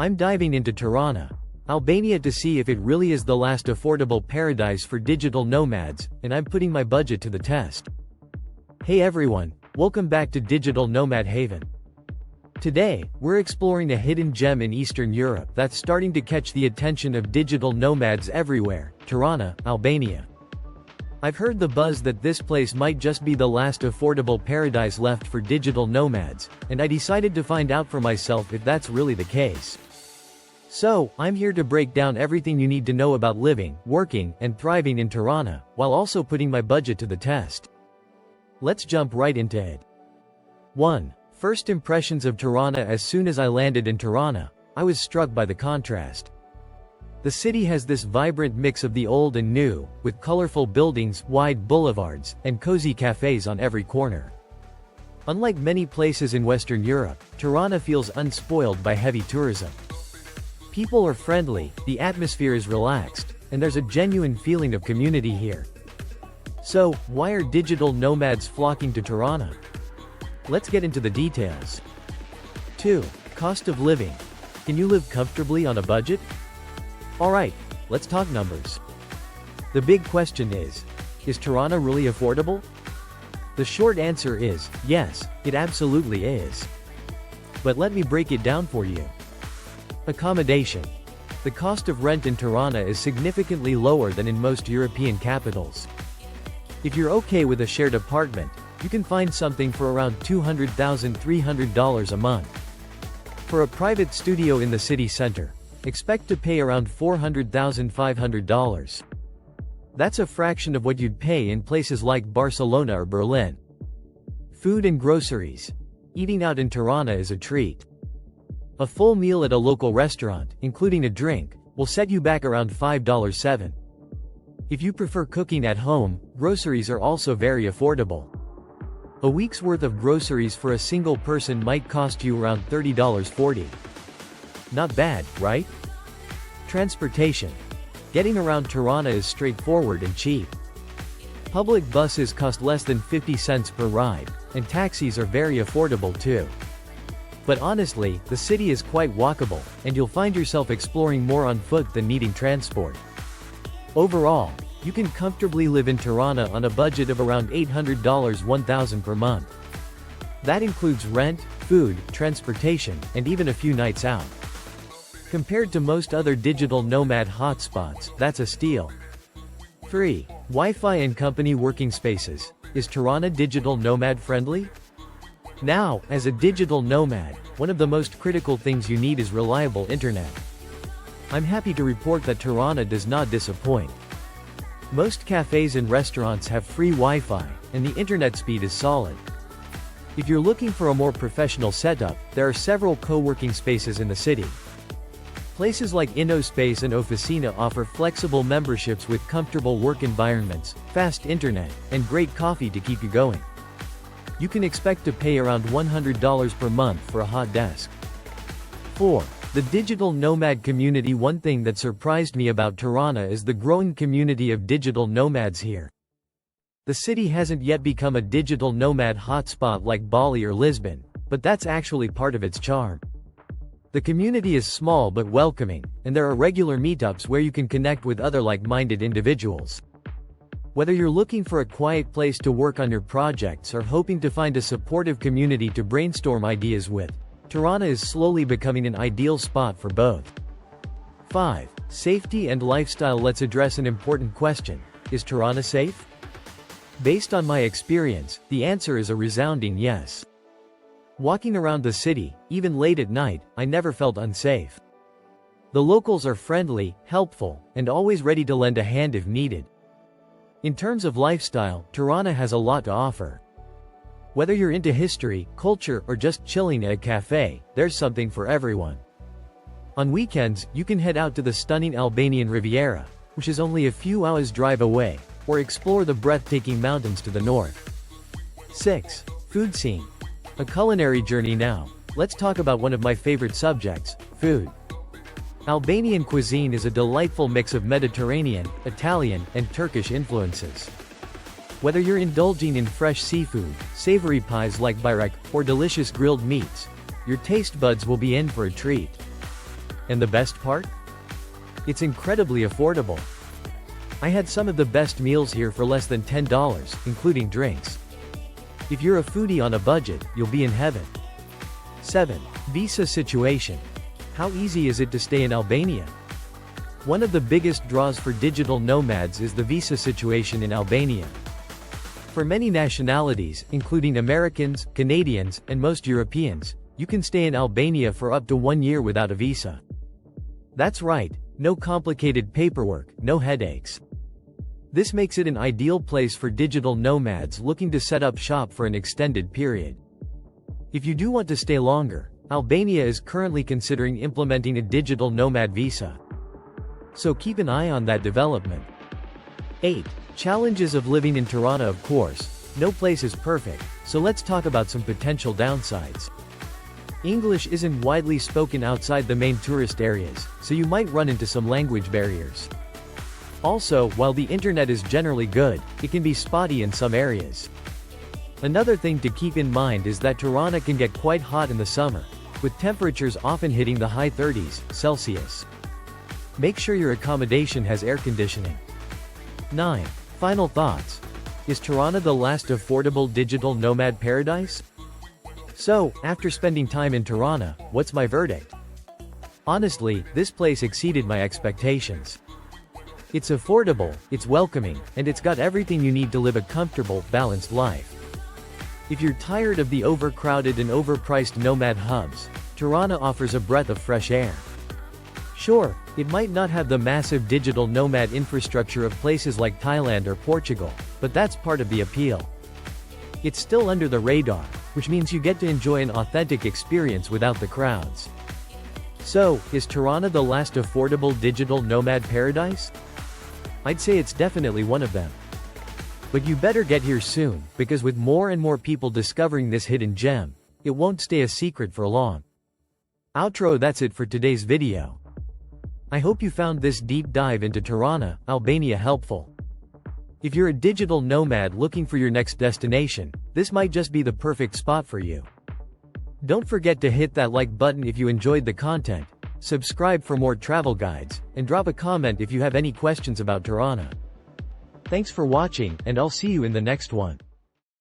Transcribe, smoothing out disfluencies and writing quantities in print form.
I'm diving into Tirana, Albania to see if it really is the last affordable paradise for digital nomads, and I'm putting my budget to the test. Hey everyone, welcome back to Digital Nomad Haven. Today, we're exploring a hidden gem in Eastern Europe that's starting to catch the attention of digital nomads everywhere, Tirana, Albania. I've heard the buzz that this place might just be the last affordable paradise left for digital nomads, and I decided to find out for myself if that's really the case. So, I'm here to break down everything you need to know about living, working, and thriving in Tirana, while also putting my budget to the test. Let's jump right into it. 1. First impressions of Tirana. As soon as I landed in Tirana, I was struck by the contrast. The city has this vibrant mix of the old and new, with colorful buildings, wide boulevards, and cozy cafes on every corner. Unlike many places in Western Europe, Tirana feels unspoiled by heavy tourism. People are friendly, the atmosphere is relaxed, and there's a genuine feeling of community here. So, why are digital nomads flocking to Tirana? Let's get into the details. 2. Cost of living. Can you live comfortably on a budget? Alright, let's talk numbers. The big question is Tirana really affordable? The short answer is, yes, it absolutely is. But let me break it down for you. Accommodation. The cost of rent in Tirana is significantly lower than in most European capitals. If you're okay with a shared apartment, you can find something for around $200,300 a month. For a private studio in the city center, expect to pay around $400,500. That's a fraction of what you'd pay in places like Barcelona or Berlin. Food and groceries. Eating out in Tirana is a treat. A full meal at a local restaurant, including a drink, will set you back around $5.07. If you prefer cooking at home, groceries are also very affordable. A week's worth of groceries for a single person might cost you around $30.40. Not bad, right? Transportation. Getting around Tirana is straightforward and cheap. Public buses cost less than 50 cents per ride, and taxis are very affordable too. But honestly, the city is quite walkable, and you'll find yourself exploring more on foot than needing transport. Overall, you can comfortably live in Tirana on a budget of around $800-$1,000 per month. That includes rent, food, transportation, and even a few nights out. Compared to most other digital nomad hotspots, that's a steal. 3. Wi-Fi and company working spaces. Is Tirana digital nomad friendly? Now, as a digital nomad, one of the most critical things you need is reliable internet. I'm happy to report that Tirana does not disappoint. Most cafes and restaurants have free Wi-Fi, and the internet speed is solid. If you're looking for a more professional setup, there are several co-working spaces in the city. Places like InnoSpace and Officina offer flexible memberships with comfortable work environments, fast internet, and great coffee to keep you going. You can expect to pay around $100 per month for a hot desk. 4. The digital nomad community. One thing that surprised me about Tirana is the growing community of digital nomads here. The city hasn't yet become a digital nomad hotspot like Bali or Lisbon, but that's actually part of its charm. The community is small but welcoming, and there are regular meetups where you can connect with other like-minded individuals. Whether you're looking for a quiet place to work on your projects or hoping to find a supportive community to brainstorm ideas with, Tirana is slowly becoming an ideal spot for both. 5. Safety and lifestyle. Let's address an important question. Is Tirana safe? Based on my experience, the answer is a resounding yes. Walking around the city, even late at night, I never felt unsafe. The locals are friendly, helpful, and always ready to lend a hand if needed. In terms of lifestyle, Tirana has a lot to offer. Whether you're into history, culture, or just chilling at a cafe, there's something for everyone. On weekends, you can head out to the stunning Albanian Riviera, which is only a few hours drive away, or explore the breathtaking mountains to the north. 6. Food scene. A culinary journey now. Let's talk about one of my favorite subjects, food. Albanian cuisine is a delightful mix of Mediterranean, Italian, and Turkish influences. Whether you're indulging in fresh seafood, savory pies like börek, or delicious grilled meats, your taste buds will be in for a treat. And the best part? It's incredibly affordable. I had some of the best meals here for less than $10, including drinks. If you're a foodie on a budget, you'll be in heaven. 7. Visa situation. How easy is it to stay in Albania? One of the biggest draws for digital nomads is the visa situation in Albania. For many nationalities, including Americans, Canadians, and most Europeans, you can stay in Albania for up to 1 year without a visa. That's right, no complicated paperwork, no headaches. This makes it an ideal place for digital nomads looking to set up shop for an extended period. If you do want to stay longer, Albania is currently considering implementing a digital nomad visa. So keep an eye on that development. 8. Challenges of living in Tirana. Of course, no place is perfect, so let's talk about some potential downsides. English isn't widely spoken outside the main tourist areas, so you might run into some language barriers. Also, while the internet is generally good, it can be spotty in some areas. Another thing to keep in mind is that Tirana can get quite hot in the summer, with temperatures often hitting the high 30s Celsius. Make sure your accommodation has air conditioning. 9. Final thoughts. Is Tirana the last affordable digital nomad paradise? So, after spending time in Tirana, what's my verdict? Honestly, this place exceeded my expectations. It's affordable, it's welcoming, and it's got everything you need to live a comfortable, balanced life. If you're tired of the overcrowded and overpriced nomad hubs, Tirana offers a breath of fresh air. Sure, it might not have the massive digital nomad infrastructure of places like Thailand or Portugal, but that's part of the appeal. It's still under the radar, which means you get to enjoy an authentic experience without the crowds. So, is Tirana the last affordable digital nomad paradise? I'd say it's definitely one of them. But you better get here soon, because with more and more people discovering this hidden gem, it won't stay a secret for long. Outro. That's it for today's video. I hope you found this deep dive into Tirana, Albania helpful. If you're a digital nomad looking for your next destination, this might just be the perfect spot for you. Don't forget to hit that like button if you enjoyed the content, subscribe for more travel guides, and drop a comment if you have any questions about Tirana. Thanks for watching, and I'll see you in the next one.